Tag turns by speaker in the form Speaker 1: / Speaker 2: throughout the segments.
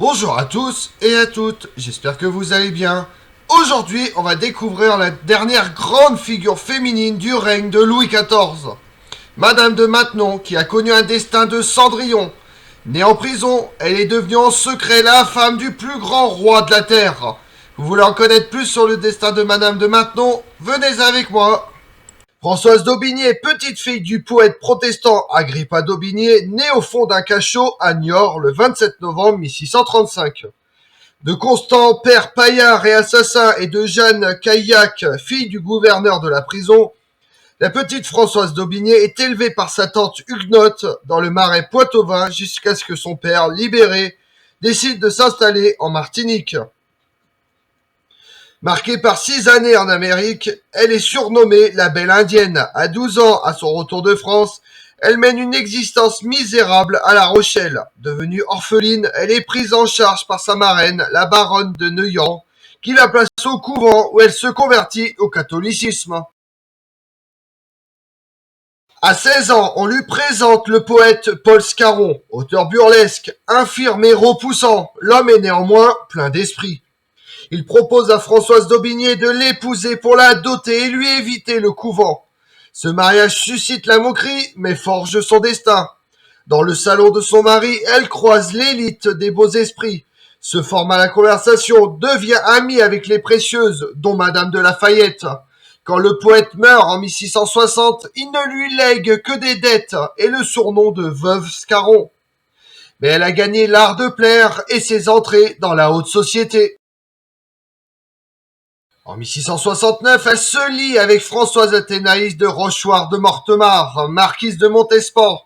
Speaker 1: Bonjour à tous et à toutes, j'espère que vous allez bien. Aujourd'hui, on va découvrir la dernière grande figure féminine du règne de Louis XIV. Madame de Maintenon, qui a connu un destin de Cendrillon. Née en prison, elle est devenue en secret la femme du plus grand roi de la terre. Vous voulez en connaître plus sur le destin de Madame de Maintenon? Venez avec moi. Françoise d'Aubigné, petite fille du poète protestant Agrippa d'Aubigné, née au fond d'un cachot à Niort le 27 novembre 1635. De Constant, père paillard et assassin, et de Jeanne Caillac, fille du gouverneur de la prison, la petite Françoise d'Aubigné est élevée par sa tante huguenote dans le marais poitevin jusqu'à ce que son père, libéré, décide de s'installer en Martinique. Marquée par 6 années en Amérique, elle est surnommée la Belle Indienne. À 12 ans, à son retour de France, elle mène une existence misérable à La Rochelle. Devenue orpheline, elle est prise en charge par sa marraine, la baronne de Neuillan, qui la place au couvent où elle se convertit au catholicisme. À 16 ans, on lui présente le poète Paul Scarron, auteur burlesque, infirme et repoussant. L'homme est néanmoins plein d'esprit. Il propose à Françoise d'Aubigné de l'épouser pour la doter et lui éviter le couvent. Ce mariage suscite la moquerie, mais forge son destin. Dans le salon de son mari, elle croise l'élite des beaux esprits, se forme à la conversation, devient amie avec les précieuses, dont Madame de Lafayette. Quand le poète meurt en 1660, il ne lui lègue que des dettes et le surnom de veuve Scarron. Mais elle a gagné l'art de plaire et ses entrées dans la haute société. En 1669, elle se lie avec Françoise Athénaïs de Rochechouart de Mortemart, marquise de Montespan,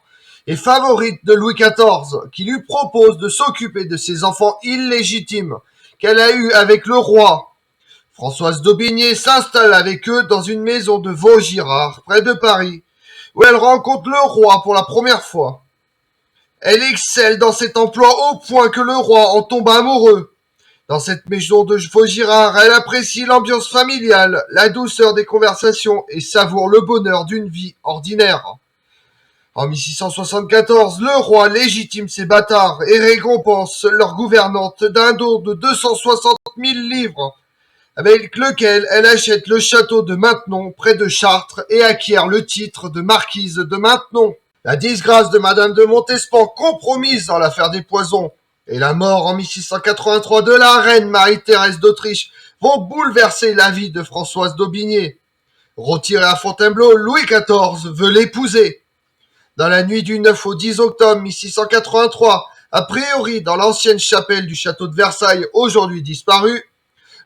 Speaker 1: et favorite de Louis XIV, qui lui propose de s'occuper de ses enfants illégitimes qu'elle a eus avec le roi. Françoise d'Aubigné s'installe avec eux dans une maison de Vaugirard, près de Paris, où elle rencontre le roi pour la première fois. Elle excelle dans cet emploi au point que le roi en tombe amoureux. Dans cette maison de Vaugirard, elle apprécie l'ambiance familiale, la douceur des conversations et savoure le bonheur d'une vie ordinaire. En 1674, le roi légitime ses bâtards et récompense leur gouvernante d'un don de 260 000 livres, avec lequel elle achète le château de Maintenon près de Chartres et acquiert le titre de marquise de Maintenon. La disgrâce de Madame de Montespan, compromise dans l'affaire des poisons, et la mort en 1683 de la reine Marie-Thérèse d'Autriche vont bouleverser la vie de Françoise d'Aubigné. Retiré à Fontainebleau, Louis XIV veut l'épouser. Dans la nuit du 9 au 10 octobre 1683, a priori dans l'ancienne chapelle du château de Versailles, aujourd'hui disparue,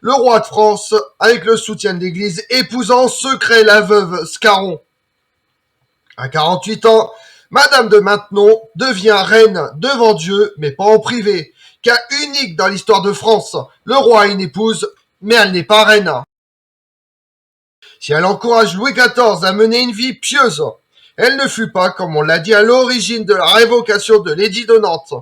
Speaker 1: le roi de France, avec le soutien de l'église, épouse en secret la veuve Scarron. À 48 ans, Madame de Maintenon devient reine devant Dieu, mais pas en privé. Cas unique dans l'histoire de France, le roi a une épouse, mais elle n'est pas reine. Si elle encourage Louis XIV à mener une vie pieuse, elle ne fut pas, comme on l'a dit, à l'origine de la révocation de l'édit de Nantes.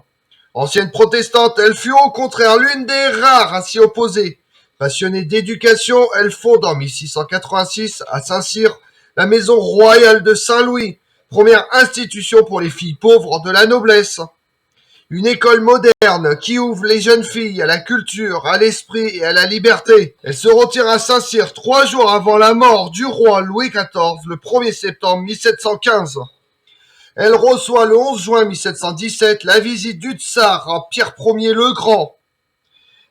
Speaker 1: Ancienne protestante, elle fut au contraire l'une des rares à s'y opposer. Passionnée d'éducation, elle fonde en 1686 à Saint-Cyr la maison royale de Saint-Louis, première institution pour les filles pauvres de la noblesse. Une école moderne qui ouvre les jeunes filles à la culture, à l'esprit et à la liberté. Elle se retire à Saint-Cyr 3 jours avant la mort du roi Louis XIV, le 1er septembre 1715. Elle reçoit le 11 juin 1717 la visite du tsar Pierre Ier le Grand.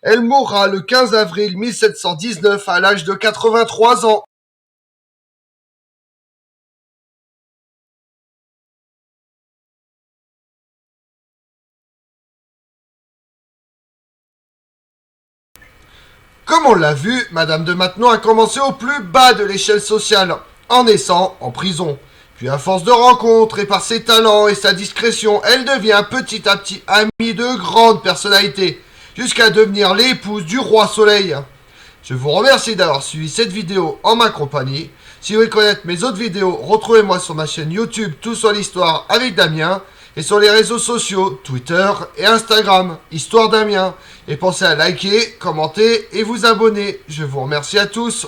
Speaker 1: Elle mourra le 15 avril 1719 à l'âge de 83 ans. Comme on l'a vu, Madame de Maintenon a commencé au plus bas de l'échelle sociale, en naissant en prison. Puis à force de rencontres et par ses talents et sa discrétion, elle devient petit à petit amie de grandes personnalités, jusqu'à devenir l'épouse du roi Soleil. Je vous remercie d'avoir suivi cette vidéo en ma compagnie. Si vous voulez connaître mes autres vidéos, retrouvez-moi sur ma chaîne YouTube Tout sur l'Histoire avec Damien, et sur les réseaux sociaux, Twitter et Instagram, Histoire Damien. Et pensez à liker, commenter et vous abonner. Je vous remercie à tous.